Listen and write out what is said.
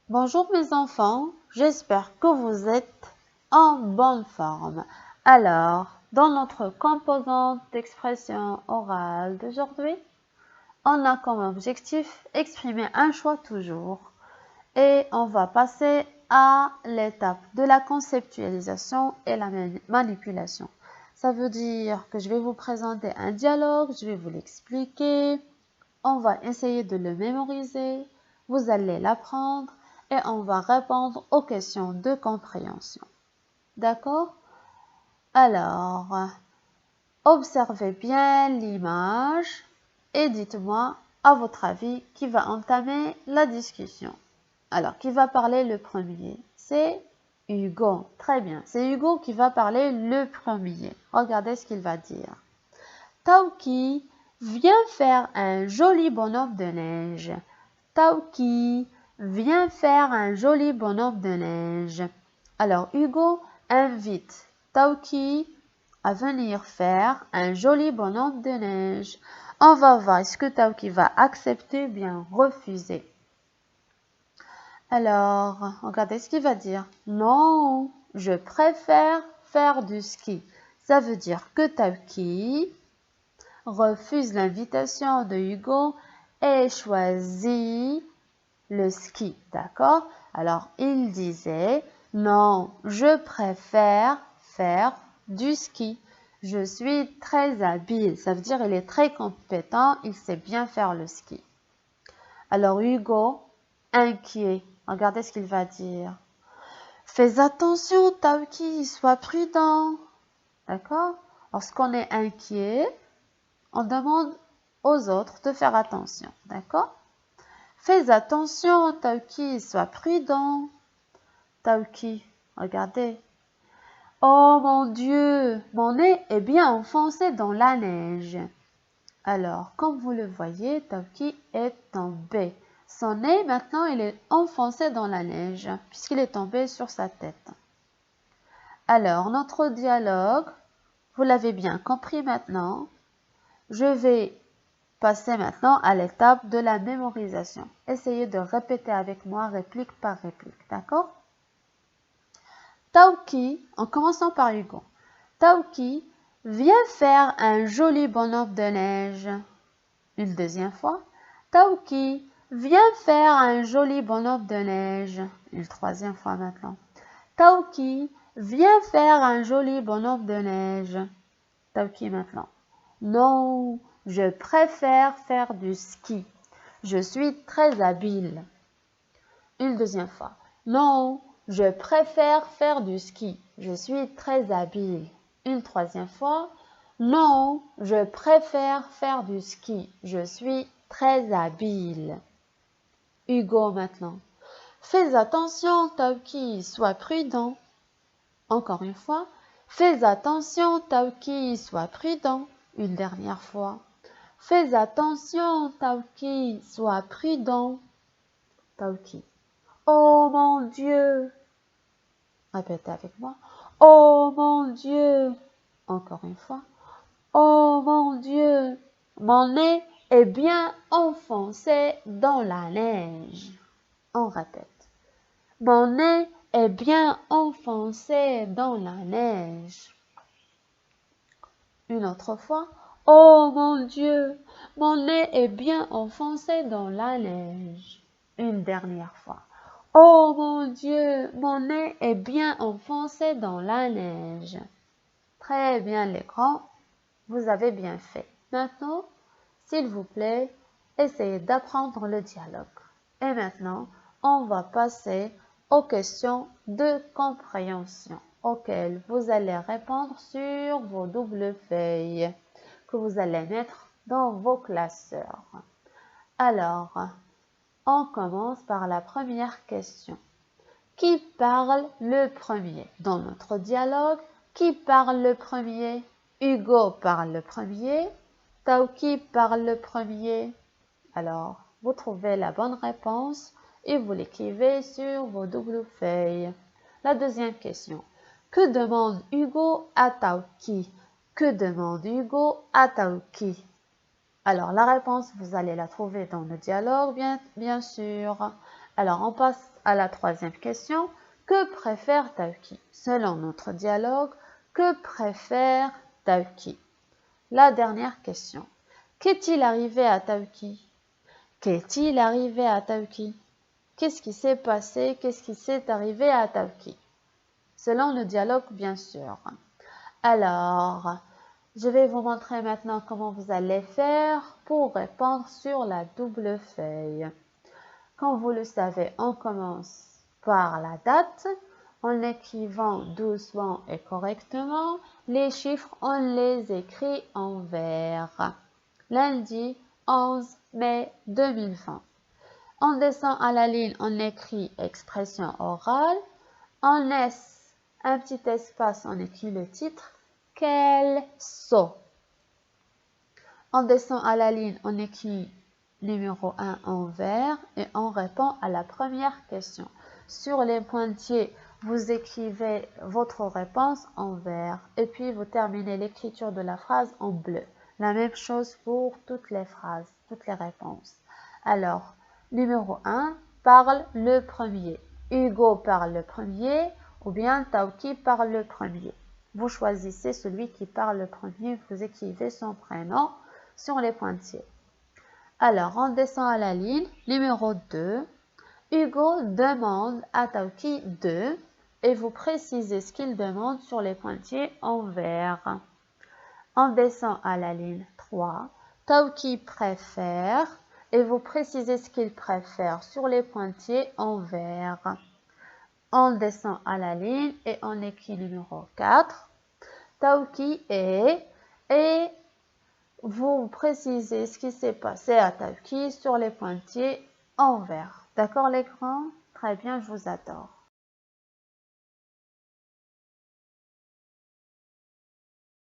Bonjour mes enfants, j'espère que vous êtes en bonne forme. Alors, dans notre composante d'expression orale d'aujourd'hui, on a comme objectif exprimer un choix toujours et on va passer à l'étape de la conceptualisation et la manipulation. Ça veut dire que je vais vous présenter un dialogue, je vais vous l'expliquer, on va essayer de le mémoriser, vous allez l'apprendre et on va répondre aux questions de compréhension. D'accord? Alors, observez bien l'image et dites-moi, à votre avis, qui va entamer la discussion. Alors, qui va parler le premier? C'est Hugo. Très bien, c'est Hugo qui va parler le premier. Regardez ce qu'il va dire. Tauki, viens faire un joli bonhomme de neige. Tauki, viens faire un joli bonhomme de neige. Alors Hugo invite Tauki à venir faire un joli bonhomme de neige. On va voir est-ce que Tauki va accepter ou bien refuser. Alors, regardez ce qu'il va dire. Non, je préfère faire du ski. Ça veut dire que Tauki refuse l'invitation de Hugo et choisit le ski, d'accord? Alors, il disait, non, je préfère faire du ski. Je suis très habile. Ça veut dire il est très compétent, il sait bien faire le ski. Alors, Hugo, inquiet, regardez ce qu'il va dire. Fais attention, Tauki, sois prudent. D'accord? Lorsqu'on est inquiet, on demande aux autres de faire attention. D'accord? Fais attention, Tauki, sois prudent. Tauki, regardez. Oh mon Dieu, mon nez est bien enfoncé dans la neige. Alors, comme vous le voyez, Tauki est tombé. Son nez, maintenant, il est enfoncé dans la neige, puisqu'il est tombé sur sa tête. Alors, notre dialogue, vous l'avez bien compris maintenant. Je vais passer maintenant à l'étape de la mémorisation. Essayez de répéter avec moi réplique par réplique, d'accord? Tauki, en commençant par Hugo. Tauki, viens faire un joli bonhomme de neige. Une deuxième fois. Tauki, viens faire un joli bonhomme de neige. Une troisième fois maintenant. Tauki, viens faire un joli bonhomme de neige. Tauki maintenant. Non, je préfère faire du ski. Je suis très habile. Une deuxième fois. Non, je préfère faire du ski. Je suis très habile. Une troisième fois. Non, je préfère faire du ski. Je suis très habile. Hugo maintenant. Fais attention, Tauki, sois prudent. Encore une fois. Fais attention, Tauki, sois prudent. Une dernière fois. Fais attention, Tauki, sois prudent. Tauki. Oh mon Dieu! Répétez avec moi. Oh mon Dieu! Encore une fois. Oh mon Dieu! Mon nez est bien enfoncé dans la neige. On répète. Mon nez est bien enfoncé dans la neige. Une autre fois. Oh mon Dieu! Mon nez est bien enfoncé dans la neige. Une dernière fois. Oh mon Dieu, mon nez est bien enfoncé dans la neige. Très bien les grands, vous avez bien fait. Maintenant, s'il vous plaît, essayez d'apprendre le dialogue. Et maintenant, on va passer aux questions de compréhension auxquelles vous allez répondre sur vos doubles feuilles que vous allez mettre dans vos classeurs. Alors, on commence par la première question. Qui parle le premier? Dans notre dialogue, qui parle le premier? Hugo parle le premier. Tauki parle le premier. Alors, vous trouvez la bonne réponse et vous l'écrivez sur vos doubles feuilles. La deuxième question. Que demande Hugo à Tauki? Que demande Hugo à Tauki? Alors, la réponse, vous allez la trouver dans le dialogue, bien sûr. Alors, on passe à la troisième question. Que préfère Tawki? Selon notre dialogue, que préfère Tawki? La dernière question. Qu'est-il arrivé à Tawki? Qu'est-il arrivé à Tawki? Qu'est-ce qui s'est passé? Qu'est-ce qui s'est arrivé à Tawki? Selon le dialogue, bien sûr. Alors, je vais vous montrer maintenant comment vous allez faire pour répondre sur la double feuille. Comme vous le savez, on commence par la date en écrivant doucement et correctement. Les chiffres, on les écrit en vert. Lundi 11 mai 2020. On descend à la ligne, on écrit expression orale. On laisse un petit espace, on écrit le titre. Quel saut? On descend à la ligne, on écrit numéro 1 en vert et on répond à la première question. Sur les pointillés, vous écrivez votre réponse en vert et puis vous terminez l'écriture de la phrase en bleu. La même chose pour toutes les phrases, toutes les réponses. Alors, numéro 1 parle le premier. Hugo parle le premier ou bien Tawki parle le premier. Vous choisissez celui qui parle le premier, vous écrivez son prénom sur les pointillés. Alors, on descend à la ligne, numéro 2. Hugo demande à Tawki 2 et vous précisez ce qu'il demande sur les pointillés en vert. On descend à la ligne 3. Tawki préfère et vous précisez ce qu'il préfère sur les pointillés en vert. On descend à la ligne et on écrit numéro 4. Tawki est et vous précisez ce qui s'est passé à Tawki sur les pointillés en vert. D'accord les grands? Très bien, je vous adore.